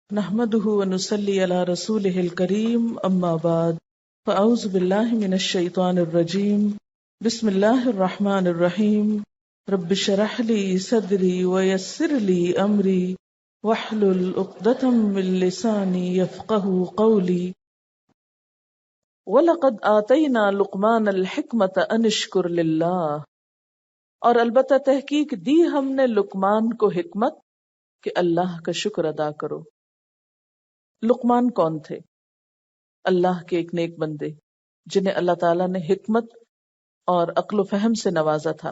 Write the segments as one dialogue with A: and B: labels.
A: نحمده ونصلي على رسوله الكريم اما بعد فاعوذ بالله من الشيطان الرجيم بسم الله الرحمن الرحيم رب اشرح لي صدري ويسر لي امري واحلل عقدة من لساني يفقهوا قولي ولقد آتينا لقمان الحكمة ان اشكر لله، اور البتہ تحقیق دی ہم نے لقمان کو حکمت کہ اللہ کا شکر ادا کرو۔ لقمان کون تھے؟ اللہ کے ایک نیک بندے جنہیں اللہ تعالیٰ نے حکمت اور عقل و فہم سے نوازا تھا،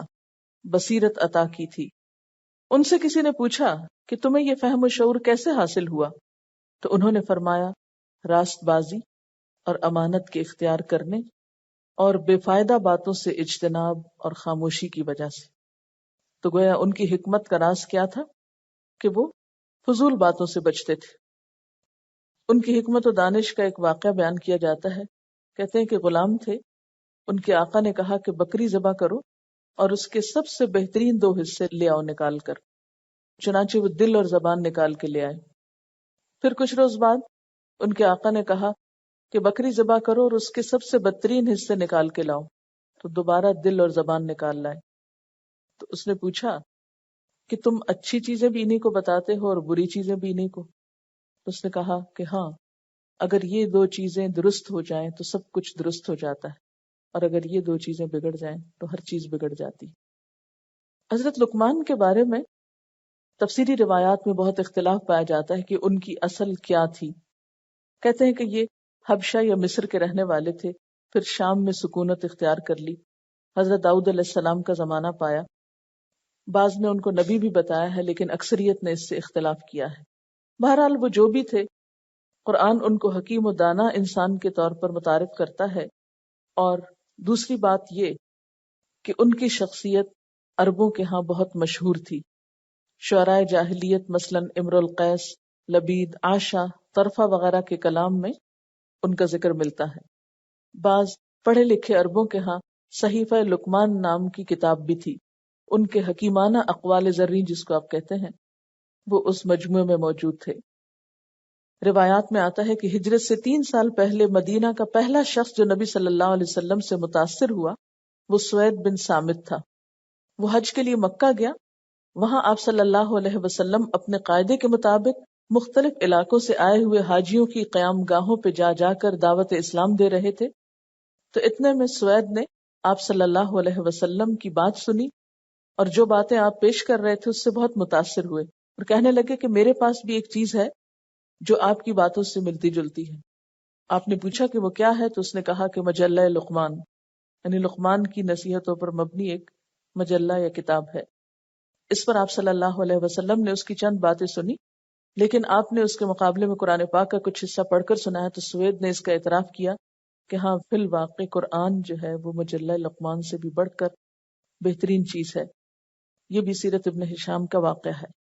A: بصیرت عطا کی تھی۔ ان سے کسی نے پوچھا کہ تمہیں یہ فہم و شعور کیسے حاصل ہوا؟ تو انہوں نے فرمایا راست بازی اور امانت کے اختیار کرنے اور بے فائدہ باتوں سے اجتناب اور خاموشی کی وجہ سے۔ تو گویا ان کی حکمت کا راز کیا تھا کہ وہ فضول باتوں سے بچتے تھے۔ ان کی حکمت و دانش کا ایک واقعہ بیان کیا جاتا ہے۔ کہتے ہیں کہ غلام تھے، ان کے آقا نے کہا کہ بکری ذبح کرو اور اس کے سب سے بہترین 2 حصے لے آؤ نکال کر۔ چنانچہ وہ دل اور زبان نکال کے لے آئے۔ پھر کچھ روز بعد ان کے آقا نے کہا کہ بکری ذبح کرو اور اس کے سب سے بدترین حصے نکال کے لاؤ، تو دوبارہ دل اور زبان نکال لائے۔ تو اس نے پوچھا کہ تم اچھی چیزیں بھی انہی کو بتاتے ہو اور بری چیزیں بھی انہی کو؟ تو اس نے کہا کہ ہاں، اگر یہ 2 چیزیں درست ہو جائیں تو سب کچھ درست ہو جاتا ہے، اور اگر یہ 2 چیزیں بگڑ جائیں تو ہر چیز بگڑ جاتی۔ حضرت لقمان کے بارے میں تفسیری روایات میں بہت اختلاف پایا جاتا ہے کہ ان کی اصل کیا تھی۔ کہتے ہیں کہ یہ حبشہ یا مصر کے رہنے والے تھے، پھر شام میں سکونت اختیار کر لی، حضرت داؤد علیہ السلام کا زمانہ پایا۔ بعض نے ان کو نبی بھی بتایا ہے، لیکن اکثریت نے اس سے اختلاف کیا ہے۔ بہرحال وہ جو بھی تھے، قرآن ان کو حکیم و دانا انسان کے طور پر متعارف کرتا ہے۔ اور دوسری بات یہ کہ ان کی شخصیت عربوں کے ہاں بہت مشہور تھی۔ شعراء جاہلیت مثلاً امر القیس، لبید، عاشا، طرفہ وغیرہ کے کلام میں ان کا ذکر ملتا ہے۔ بعض پڑھے لکھے عربوں کے ہاں صحیفہ لقمان نام کی کتاب بھی تھی۔ ان کے حکیمانہ اقوال زریں جس کو آپ کہتے ہیں، وہ اس مجموعے میں موجود تھے۔ روایات میں آتا ہے کہ ہجرت سے 3 سال پہلے مدینہ کا پہلا شخص جو نبی صلی اللہ علیہ وسلم سے متاثر ہوا وہ سوید بن صامت تھا۔ وہ حج کے لیے مکہ گیا۔ وہاں آپ صلی اللہ علیہ وسلم اپنے قاعدے کے مطابق مختلف علاقوں سے آئے ہوئے حاجیوں کی قیام گاہوں پہ جا جا کر دعوت اسلام دے رہے تھے۔ تو اتنے میں سوید نے آپ صلی اللہ علیہ وسلم کی بات سنی، اور جو باتیں آپ پیش کر رہے تھے اس سے بہت متاثر ہوئے اور کہنے لگے کہ میرے پاس بھی ایک چیز ہے جو آپ کی باتوں سے ملتی جلتی ہے۔ آپ نے پوچھا کہ وہ کیا ہے؟ تو اس نے کہا کہ مجلہ لقمان، یعنی لقمان کی نصیحتوں پر مبنی ایک مجلہ یا کتاب ہے۔ اس پر آپ صلی اللہ علیہ وسلم نے اس کی چند باتیں سنی، لیکن آپ نے اس کے مقابلے میں قرآن پاک کا کچھ حصہ پڑھ کر سنایا۔ تو سوید نے اس کا اعتراف کیا کہ ہاں فی الواقع قرآن جو ہے وہ مجلہ لقمان سے بھی بڑھ کر بہترین چیز ہے۔ یہ بھی سیرت ابن ہشام کا واقعہ ہے۔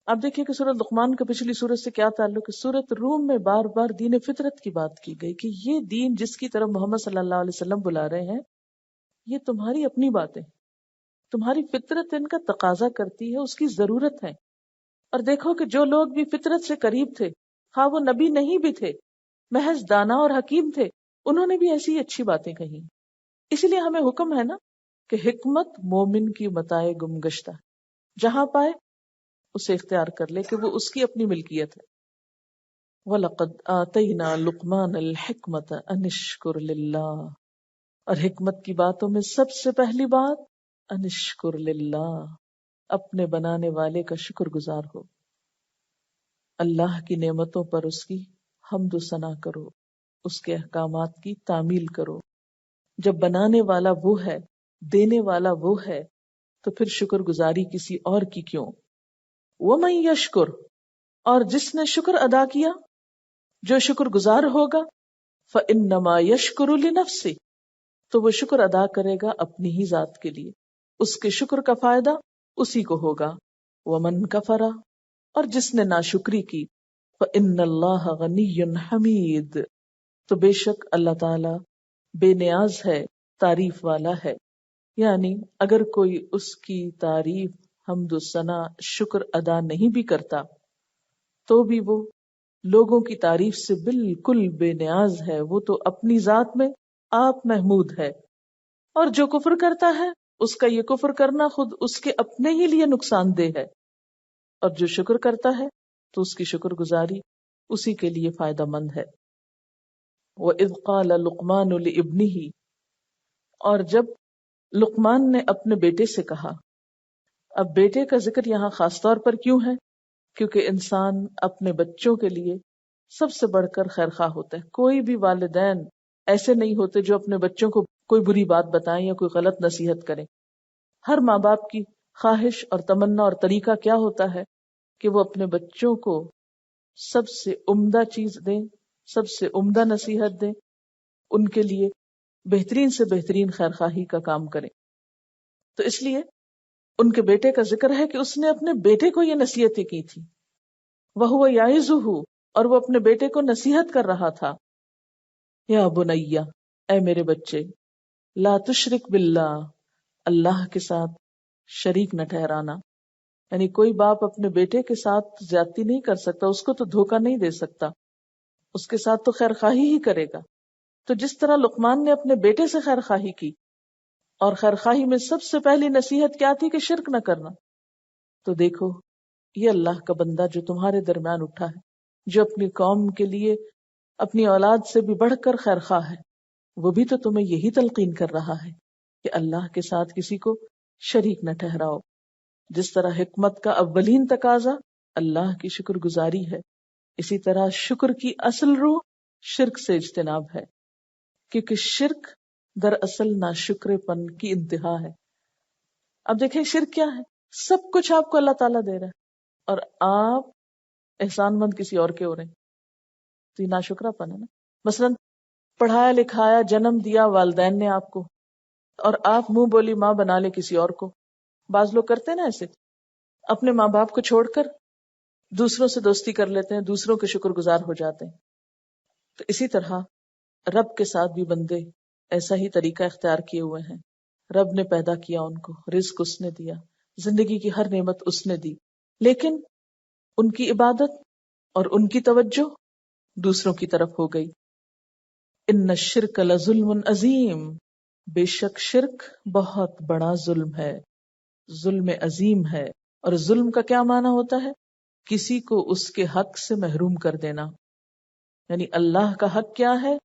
A: اب دیکھیے کہ سورۃ لقمان کا پچھلی سورت سے کیا تعلق ہے۔ سورۃ روم میں بار بار دین فطرت کی بات کی گئی کہ یہ دین جس کی طرف محمد صلی اللہ علیہ وسلم بلا رہے ہیں، یہ تمہاری اپنی باتیں، تمہاری فطرت ان کا تقاضا کرتی ہے، اس کی ضرورت ہے۔ اور دیکھو کہ جو لوگ بھی فطرت سے قریب تھے، ہاں وہ نبی نہیں بھی تھے، محض دانا اور حکیم تھے، انہوں نے بھی ایسی اچھی باتیں کہیں۔ اسی لیے ہمیں حکم ہے نا کہ حکمت مومن کی متاع گم گشتہ، جہاں پائے اسے اختیار کر لے کہ وہ اس کی اپنی ملکیت ہے۔ وَلَقَدْ آتَيْنَا لُقْمَانَ الْحِكْمَةَ أَنِ اشْكُرْ لِلَّهِ، اور حکمت کی باتوں میں سب سے پہلی بات أَنِ اشْكُرْ لِلَّهِ، اپنے بنانے والے کا شکر گزار ہو۔ اللہ کی نعمتوں پر اس کی حمد و ثنا کرو، اس کے احکامات کی تعمیل کرو۔ جب بنانے والا وہ ہے، دینے والا وہ ہے، تو پھر شکر گزاری کسی اور کی کیوں؟ وَمَن يَشْكُرْ، اور جس نے شکر ادا کیا، جو شکر گزار ہوگا، فَإِنَّمَا يَشْكُرُ لِنَفْسِهِ، تو وہ شکر ادا کرے گا اپنی ہی ذات کے لیے، اس کے شکر کا فائدہ اسی کو ہوگا۔ وَمَن كَفَرَ، اور جس نے ناشکری کی، فَإِنَّ اللَّهَ غَنِيٌّ حَمِيدٌ، تو بے شک اللہ تعالی بے نیاز ہے، تعریف والا ہے۔ یعنی اگر کوئی اس کی تعریف، حمد و ثنا، شکر ادا نہیں بھی کرتا تو بھی وہ لوگوں کی تعریف سے بالکل بے نیاز ہے، وہ تو اپنی ذات میں آپ محمود ہے. اور جو کفر کرتا ہے اس کا یہ کفر کرنا خود اس کے اپنے ہی لیے نقصان دہ ہے، اور جو شکر کرتا ہے تو اس کی شکر گزاری اسی کے لیے فائدہ مند ہے. وَإِذْ قَالَ لُقْمَانُ لِابْنِهِ، اور جب لقمان نے اپنے بیٹے سے کہا. اب بیٹے کا ذکر یہاں خاص طور پر کیوں ہے؟ کیونکہ انسان اپنے بچوں کے لیے سب سے بڑھ کر خیر خواہ ہوتا ہے. کوئی بھی والدین ایسے نہیں ہوتے جو اپنے بچوں کو کوئی بری بات بتائیں یا کوئی غلط نصیحت کریں. ہر ماں باپ کی خواہش اور تمنا اور طریقہ کیا ہوتا ہے کہ وہ اپنے بچوں کو سب سے عمدہ چیز دیں، سب سے عمدہ نصیحت دیں، ان کے لیے بہترین سے بہترین خیر خواہی کا کام کریں. تو اس لیے ان کے بیٹے کا ذکر ہے کہ اس نے اپنے بیٹے کو یہ نصیحتیں کی تھی. وَهُوَ يَعِظُهُ، اور وہ اپنے بیٹے کو نصیحت کر رہا تھا. یا بنیا، اے میرے بچے، لا تشرک باللہ، اللہ کے ساتھ شریک نہ ٹھہرانا. یعنی کوئی باپ اپنے بیٹے کے ساتھ زیادتی نہیں کر سکتا، اس کو تو دھوکہ نہیں دے سکتا، اس کے ساتھ تو خیر خواہی ہی کرے گا. تو جس طرح لقمان نے اپنے بیٹے سے خیر خواہی کی، اور خیر خواہی میں سب سے پہلی نصیحت کیا تھی کہ شرک نہ کرنا. تو دیکھو یہ اللہ کا بندہ جو تمہارے درمیان اٹھا ہے، جو اپنی قوم کے لیے اپنی اولاد سے بھی بڑھ کر خیر خواہ ہے، وہ بھی تو تمہیں یہی تلقین کر رہا ہے کہ اللہ کے ساتھ کسی کو شریک نہ ٹھہراؤ. جس طرح حکمت کا اولین تقاضا اللہ کی شکر گزاری ہے، اسی طرح شکر کی اصل روح شرک سے اجتناب ہے، کیونکہ شرک دراصل ناشکر پن کی انتہا ہے. اب دیکھیں شرک کیا ہے؟ سب کچھ آپ کو اللہ تعالیٰ دے رہا ہے اور آپ احسان مند کسی اور کے ہو رہے ہیں، تو یہ ناشکرا پن ہے نا. مثلا پڑھایا لکھایا جنم دیا والدین نے آپ کو، اور آپ منہ بولی ماں بنا لے کسی اور کو. بعض لوگ کرتے ہیں نا ایسے، اپنے ماں باپ کو چھوڑ کر دوسروں سے دوستی کر لیتے ہیں، دوسروں کے شکر گزار ہو جاتے ہیں. تو اسی طرح رب کے ساتھ بھی بندے ایسا ہی طریقہ اختیار کیے ہوئے ہیں. رب نے پیدا کیا ان کو، رزق اس نے دیا، زندگی کی ہر نعمت اس نے دی، لیکن ان کی عبادت اور ان کی توجہ دوسروں کی طرف ہو گئی. ان الشرک لظلم عظیم، بے شک شرک بہت بڑا ظلم ہے، ظلم عظیم ہے. اور ظلم کا کیا معنی ہوتا ہے؟ کسی کو اس کے حق سے محروم کر دینا. یعنی اللہ کا حق کیا ہے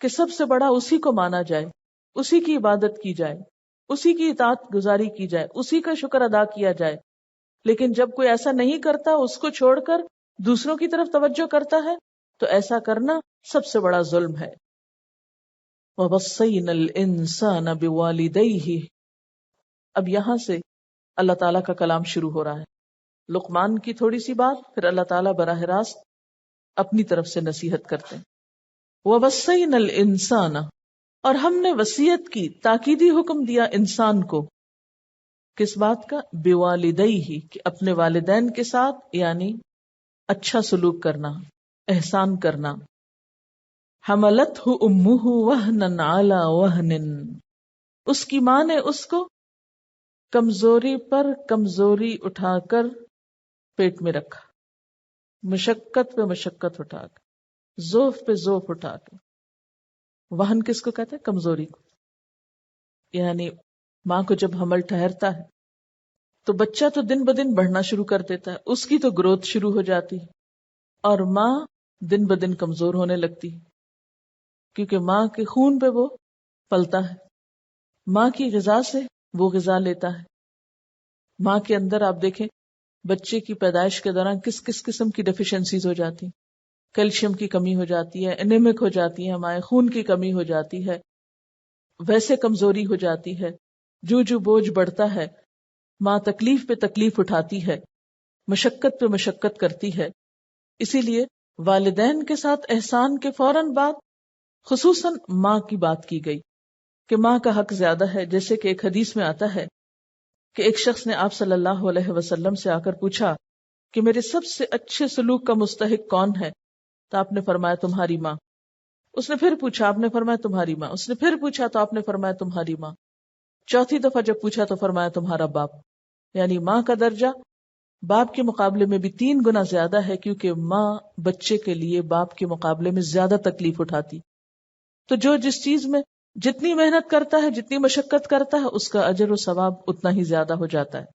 A: کہ سب سے بڑا اسی کو مانا جائے، اسی کی عبادت کی جائے، اسی کی اطاعت گزاری کی جائے، اسی کا شکر ادا کیا جائے. لیکن جب کوئی ایسا نہیں کرتا، اس کو چھوڑ کر دوسروں کی طرف توجہ کرتا ہے، تو ایسا کرنا سب سے بڑا ظلم ہے. وَوَصَّيْنَا الْإِنسَانَ بِوَالِدَيْهِ، اب یہاں سے اللہ تعالیٰ کا کلام شروع ہو رہا ہے. لقمان کی تھوڑی سی بات، پھر اللہ تعالیٰ براہ راست اپنی طرف سے نصیحت کرتے ہیں. وَوَصَّيْنَا الْإِنسَانَ، اور ہم نے وصیت کی، تاکیدی حکم دیا انسان کو. کس بات کا؟ بِوَالِدَيْهِ، کہ اپنے والدین کے ساتھ یعنی اچھا سلوک کرنا، احسان کرنا. حملتہ امہ وہنا علی وہن، اس کی ماں نے اس کو کمزوری پر کمزوری اٹھا کر پیٹ میں رکھا، مشقت پہ مشقت اٹھا کے، ذوف پہ ذوف اٹھا کے. وہن کس کو کہتے ہیں؟ کمزوری کو. یعنی ماں کو جب حمل ٹھہرتا ہے تو بچہ تو دن بدن بڑھنا شروع کر دیتا ہے، اس کی تو گروتھ شروع ہو جاتی ہے، اور ماں دن بدن کمزور ہونے لگتی ہے، کیونکہ ماں کے خون پہ وہ پلتا ہے، ماں کی غذا سے وہ غذا لیتا ہے. ماں کے اندر آپ دیکھیں بچے کی پیدائش کے دوران کس کس قسم کی ڈیفیشنسیز ہو جاتی ہیں. کیلشیم کی کمی ہو جاتی ہے، انیمک ہو جاتی ہے مائیں، خون کی کمی ہو جاتی ہے، ویسے کمزوری ہو جاتی ہے. جو جو بوجھ بڑھتا ہے، ماں تکلیف پہ تکلیف اٹھاتی ہے، مشقت پہ مشقت کرتی ہے. اسی لیے والدین کے ساتھ احسان کے فوراً بعد خصوصاً ماں کی بات کی گئی کہ ماں کا حق زیادہ ہے. جیسے کہ ایک حدیث میں آتا ہے کہ ایک شخص نے آپ صلی اللہ علیہ وسلم سے آ کر پوچھا کہ میرے سب سے اچھے سلوک کا مستحق کون ہے؟ تو آپ نے فرمایا تمہاری ماں. اس نے پھر پوچھا، آپ نے فرمایا تمہاری ماں. اس نے پھر پوچھا تو آپ نے فرمایا تمہاری ماں. چوتھی دفعہ جب پوچھا تو فرمایا تمہارا باپ. یعنی ماں کا درجہ باپ کے مقابلے میں بھی 3 گنا زیادہ ہے، کیونکہ ماں بچے کے لیے باپ کے مقابلے میں زیادہ تکلیف اٹھاتی. تو جو جس چیز میں جتنی محنت کرتا ہے، جتنی مشقت کرتا ہے، اس کا اجر و ثواب اتنا ہی زیادہ ہو جاتا ہے.